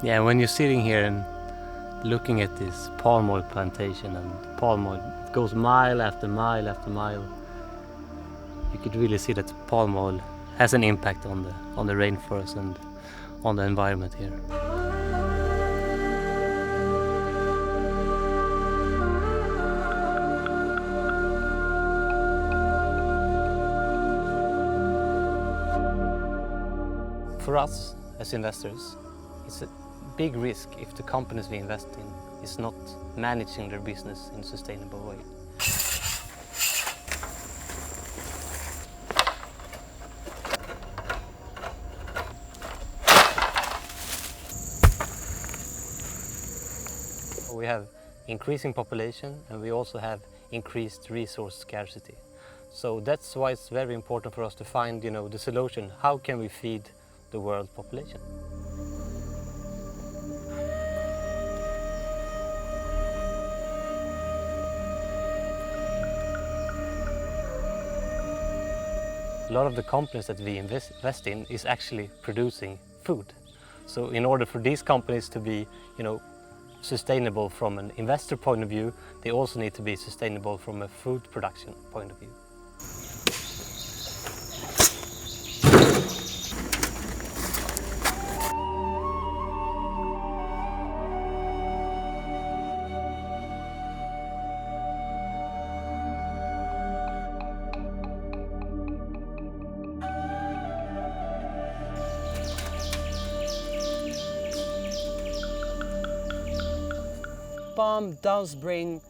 Yeah, when you're sitting here and looking at this palm oil plantation and palm oil, it goes mile after mile after mile. You could really see that palm oil has an impact on the rainforest and on the environment here. For us as investors, it's a big risk if the companies we invest in is not managing their business in a sustainable way. We have increasing population and we also have increased resource scarcity. So that's why it's very important for us to find, the solution. How can we feed the world population? A lot of the companies that we invest in is actually producing food. So in order for these companies to be, sustainable from an investor point of view, they also need to be sustainable from a food production point of view. Palm does bring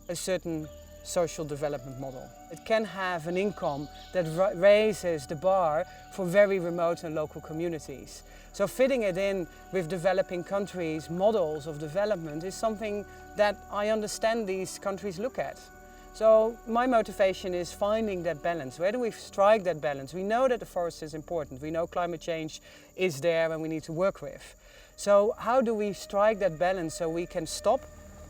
a certain social development model. It can have an income that raises the bar for very remote and local communities. So fitting it in with developing countries' models of development is something that I understand these countries look at. So my motivation is finding that balance. Where do we strike that balance? We know that the forest is important. We know climate change is there and we need to work with. So how do we strike that balance so we can stop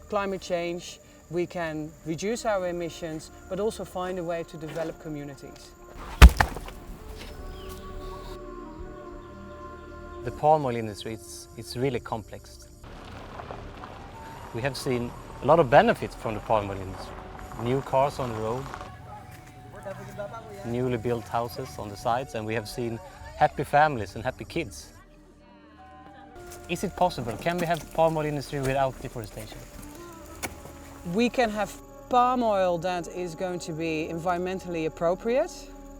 climate change, we can reduce our emissions, but also find a way to develop communities? The palm oil industry, it's really complex. We have seen a lot of benefits from the palm oil industry. New cars on the road, newly built houses on the sides, and we have seen happy families and happy kids. Is it possible? Can we have palm oil industry without deforestation? We can have palm oil that is going to be environmentally appropriate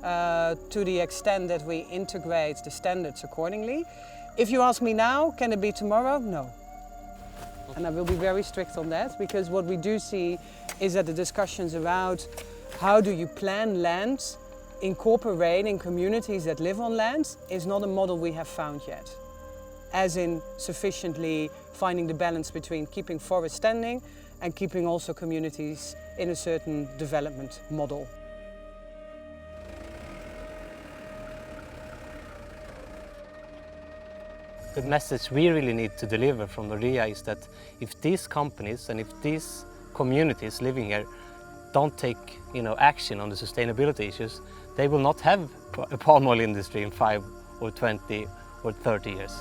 to the extent that we integrate the standards accordingly. If you ask me now, can it be tomorrow? No. And I will be very strict on that, because what we do see is that the discussions about how do you plan land, incorporating communities that live on land, is not a model we have found yet. As in sufficiently finding the balance between keeping forests standing and keeping also communities in a certain development model. The message we really need to deliver from Nordea is that if these companies and if these communities living here don't take action on the sustainability issues, they will not have a palm oil industry in 5 or 20 or 30 years.